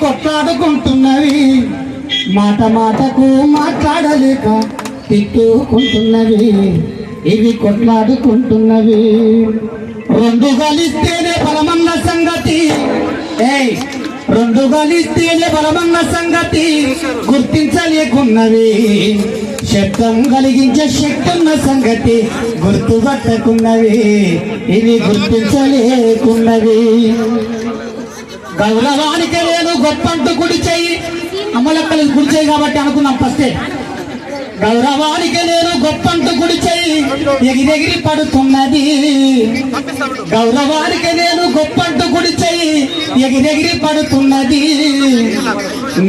కొట్లాడుకుంటున్నవి, మాట మాటకు మాట్లాడలేక తిట్టుకుంటున్నవి, ఇవి కొట్లాడుకుంటున్నవి. రెండు కలిస్తేనే బలమన్న సంగతి, రెండు కలిస్తేనే బలమన్న సంగతి గుర్తించలేకున్నవి, శబ్దం కలిగించే శక్తి ఉన్న సంగతి గుర్తుపట్టకున్నవి, ఇవి గుర్తించలేకున్నవి. గౌరవానికి నేను గొప్పంటూ కుడి చెయ్యి, అమ్మలక్కలు కుడి చెయ్యి కాబట్టి అనుకున్నాం ఫస్టే. గౌరవానికి నేను గొప్పంటూ కుడి చెయ్యి ఎగిరెగిరి పడుతున్నది, గౌరవానికి నేను గొప్పంటూ కుడి చెయ్యి ఎగిరెగిరి పడుతున్నది.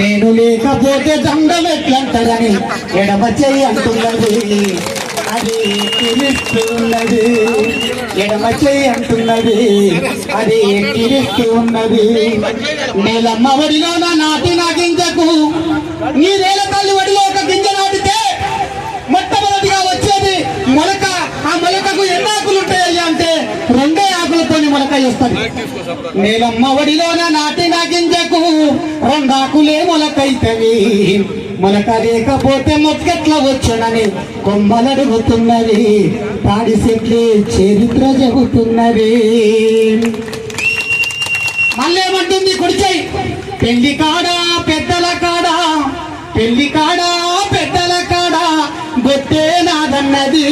నేను లేకపోతే దండం ఎట్లంటదని ఎడమ చెయ్యి అంటున్నది, అది ఎక్కిరిస్తున్నది. ఎడమ చెయ్యి అంటున్నది, అది ఎక్కిరిస్తూ ఉన్నది. నేలమ్మ వడిలో నా నాటిన గింజకు నీరేల తల్లి వడిలో ఒక గింజ నాటితే మొట్టమొదటిగా వచ్చేది మొలక. ఆ మొలకకు ఎన్ని ఆకులు ఉంటాయి అంటే రెండే ఆకులతోని మొలక వస్తుంది. నేలమ్మ వడిలోన నాటిన గింజకు రెండాకులే మొలకైతవి, మొలక లేకపోతే మొక్కెట్లా వచ్చునని కొమ్మలడుగుతున్నది, తాడి చెట్లే చరిత్ర చెబుతున్నది. మళ్ళేమంటుంది కుడిచేయి, పెళ్లి కాడా పెద్దల కాడా, పెళ్లి కాడా పెద్దల కాడా బొట్టే నాదన్నది.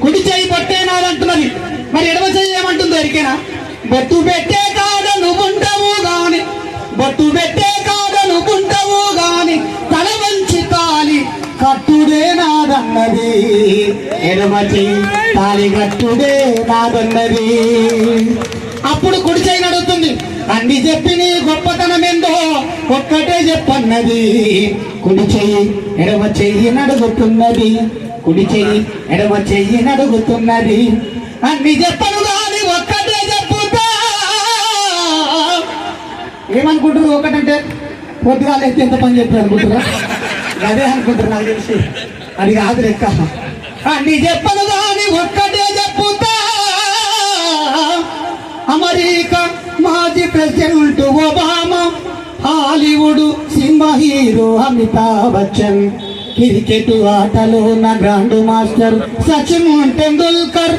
కుడి చెయ్యి బొట్టే నాదంటున్నది, మరి ఎడమ చెయ్యి ఏమంటుందో ఎరికేనా? బొట్టు పెట్టే కాడ నువ్వుంటావు గాని, బొట్టు పెట్టే కాడ నువ్వుంటావు గాని తల వంచి తాలి కట్టుడే నాదన్నది. ఎడమ చెయ్యి తాలి కట్టుడే నాదన్నది. అప్పుడు కుడి చెయ్యి నడుస్తుంది, అన్ని చెప్పి నీ గొప్పతనం ఏందో ఒక్కటే చెప్పన్నది. కుడి చెయ్యి ఎడమ చెయ్యి నడుగుతున్నది, కుడి చెయ్యి ఎడమ చెయ్యి నడుగుతున్నది. అన్ని చెప్పను కానీ ఒక్కటే చెప్పుతా. ఏమనుకుంటారు? ఒకటంటే పొద్దుగాలు అయితే ఎంత పని చెప్పారు అనుకుంటారా? అదే అనుకుంటారు నాకు తెలిసి, అది కాదు లెక్క. అన్ని చెప్పను కానీ ఒక్కటే చెప్పుతా. అమెరికా మాజీ president Obama, Hollywood cinema hero Amitabh Bachchan, cricket ఆటలో నా గ్రాండ్ మాస్టర్ సచిన్ టెండూల్కర్,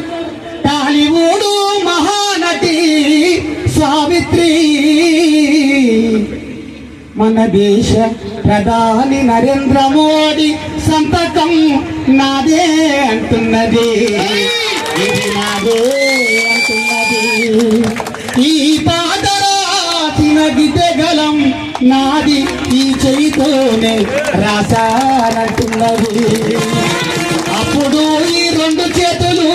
టాలీవుడ్ మహానటి సావిత్రి, మన దేశ ప్రధాని నరేంద్ర మోడీ సంతకం నాదే అంటున్నది, ఇది నాదే అంటున్నది. ఈ పాదరాసిన గిద్దెగలం నాది, ఈ చేయితోనే రాసానంటున్నది. అప్పుడు ఈ రెండు చేతులు,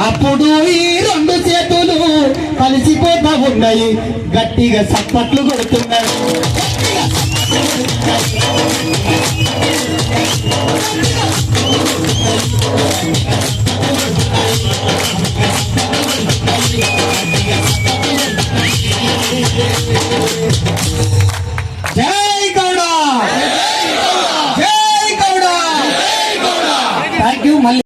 అప్పుడు ఈ రెండు చేతులు కలిసిపోతా ఉన్నాయి, గట్టిగా సప్పట్లు కొడుతున్నాయి.